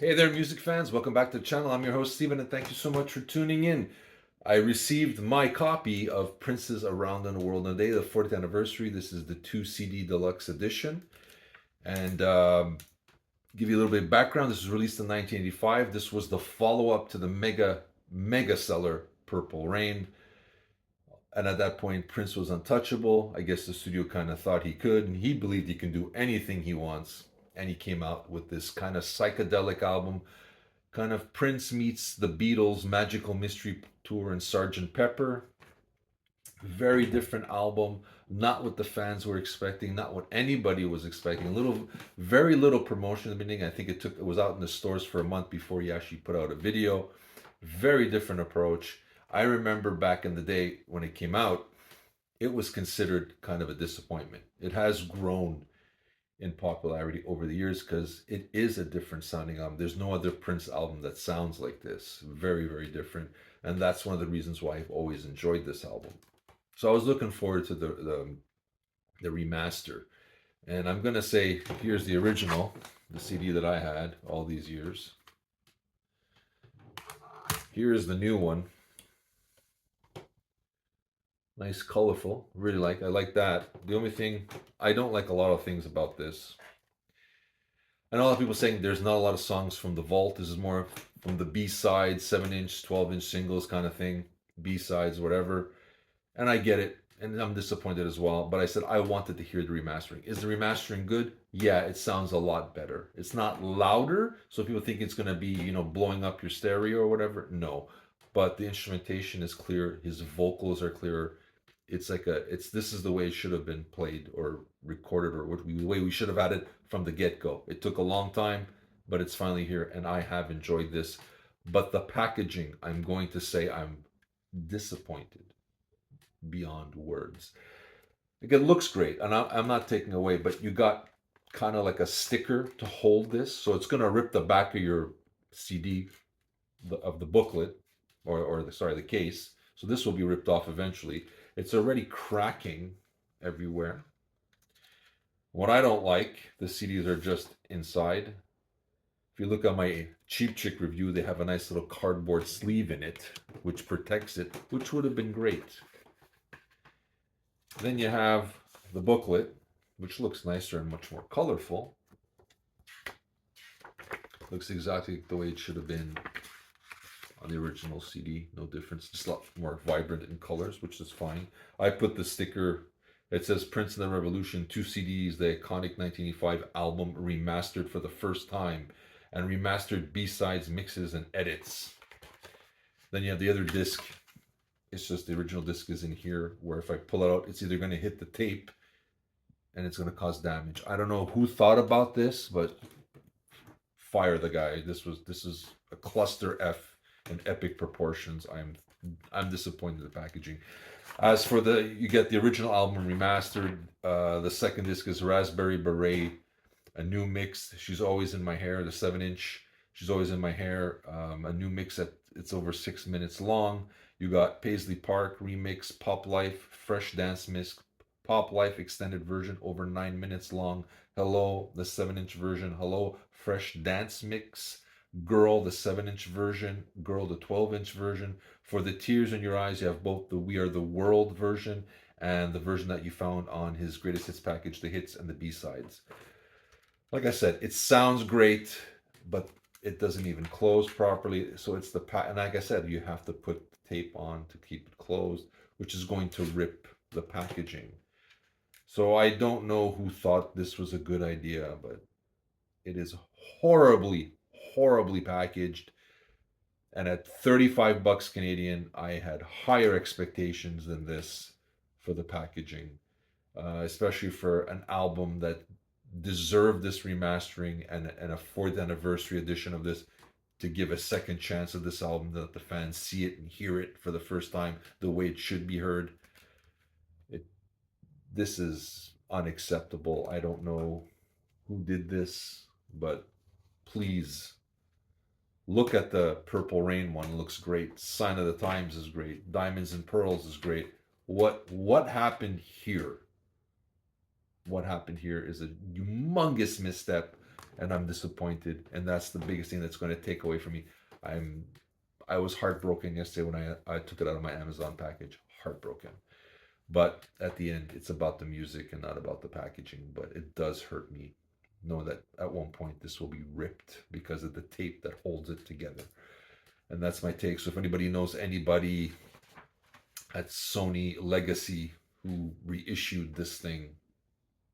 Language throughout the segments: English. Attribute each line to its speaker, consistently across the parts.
Speaker 1: Hey there, music fans. Welcome back to the channel. I'm your host, Steven, and thank you so much for tuning in. I received my copy of Prince's Around the World in a Day, the 40th anniversary. This is the 2 CD Deluxe Edition. And give you a little bit of background, this was released in 1985. This was the follow up to the mega seller Purple Rain. And at that point, Prince was untouchable. I guess the studio kind of thought he could, and he believed he can do anything he wants. And he came out with this kind of psychedelic album, kind of Prince meets the Beatles' Magical Mystery Tour and Sgt. Pepper. Very different album, not what the fans were expecting, not what anybody was expecting. Very little promotion in the beginning. I think it was out in the stores for a month before he actually put out a video. Very different approach. I remember back in the day when it came out, it was considered kind of a disappointment. It has grown in popularity over the years because it is a different sounding album. There's no other Prince album that sounds like this. Very, very different. And that's one of the reasons why I've always enjoyed this album. So I was looking forward to the remaster. And I'm going to say, here's the original, the CD that I had all these years. Here's the new one. Nice, colorful. I like that. The only thing, I don't like a lot of things about this. I know a lot of people saying there's not a lot of songs from the vault. This is more from the B-sides, 7-inch, 12-inch singles kind of thing. B-sides, whatever. And I get it. And I'm disappointed as well. But I said I wanted to hear the remastering. Is the remastering good? Yeah, it sounds a lot better. It's not louder, so people think it's going to be, blowing up your stereo or whatever. No. But the instrumentation is clear. His vocals are clearer. This is the way it should have been played or recorded, or the way we should have had it from the get-go. It took a long time, but it's finally here, and I have enjoyed this. But the packaging, I'm going to say I'm disappointed beyond words. It looks great, and I'm not taking away, but you got kind of like a sticker to hold this, so it's going to rip the back of your CD, of the booklet, the case. So this will be ripped off eventually. It's already cracking everywhere. What I don't like, the CDs are just inside. If you look at my Cheap Chick review, they have a nice little cardboard sleeve in it, which protects it, which would have been great. Then you have the booklet, which looks nicer and much more colorful. Looks exactly the way it should have been on the original CD. No difference, just a lot more vibrant in colors, which is fine. I put the sticker, it says Prince and the Revolution, 2 CDs, the iconic 1985 album remastered for the first time, and remastered B-sides, mixes, and edits. Then you have the other disc. It's just the original disc is in here, where if I pull it out, it's either going to hit the tape and it's going to cause damage. I don't know who thought about this, but fire the guy. This is a cluster F in epic proportions. I'm disappointed in the packaging. As for you get the original album remastered. The second disc is Raspberry Beret, a new mix. She's Always in My Hair, the 7-inch. She's Always in My Hair, a new mix it's over 6 minutes long. You got Paisley Park remix, Pop Life, Fresh Dance Mix, Pop Life extended version over 9 minutes long. Hello, the 7-inch version. Hello, Fresh Dance Mix. Girl, the 7-inch version. Girl, the 12-inch version. For the Tears in Your Eyes, you have both the We Are the World version and the version that you found on his Greatest Hits package, the hits and the B-sides. Like I said, it sounds great, but it doesn't even close properly. So it's and like I said, you have to put tape on to keep it closed, which is going to rip the packaging. So I don't know who thought this was a good idea, but it is horribly, horribly packaged. And at 35 bucks Canadian, I had higher expectations than this for the packaging, especially for an album that deserved this remastering and a 4th anniversary edition of this, to give a second chance of this album, that the fans see it and hear it for the first time the way it should be heard. This is unacceptable. I don't know who did this, but please look at the Purple Rain one. It looks great. Sign of the Times is great. Diamonds and Pearls is great. What happened here? What happened here is a humongous misstep. and I'm disappointed, and that's the biggest thing that's going to take away from me. I was heartbroken yesterday when I took it out of my Amazon package. Heartbroken. But at the end, it's about the music and not about the packaging. But it does hurt me knowing that at one point this will be ripped because of the tape that holds it together. And that's my take. So if anybody knows anybody at Sony Legacy who reissued this thing,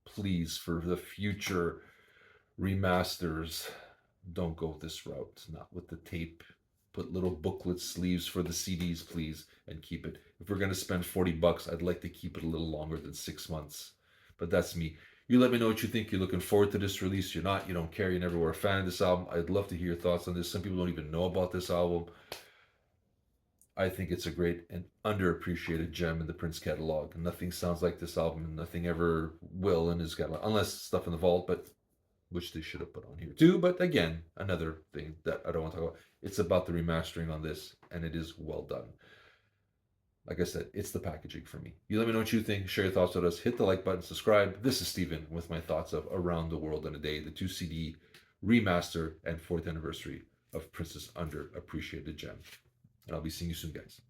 Speaker 1: please, for the future remasters, don't go this route. Not with the tape. Put little booklet sleeves for the CDs, please, and keep it. If we're going to spend $40, I'd like to keep it a little longer than 6 months. But that's me. You let me know what you think. You're looking forward to this release. You're not. You don't care. You never were a fan of this album. I'd love to hear your thoughts on this. Some people don't even know about this album. I think it's a great and underappreciated gem in the Prince catalog. Nothing sounds like this album, and nothing ever will in his catalog, unless stuff in the vault, but which they should have put on here too. But again, another thing that I don't want to talk about. It's about the remastering on this, and it is well done. Like I said, it's the packaging for me. You let me know what you think. Share your thoughts with us. Hit the like button, subscribe. This is Steven with my thoughts of Around the World in a Day, the 2 CD remaster and 4th anniversary of Prince's underappreciated gem. And I'll be seeing you soon, guys.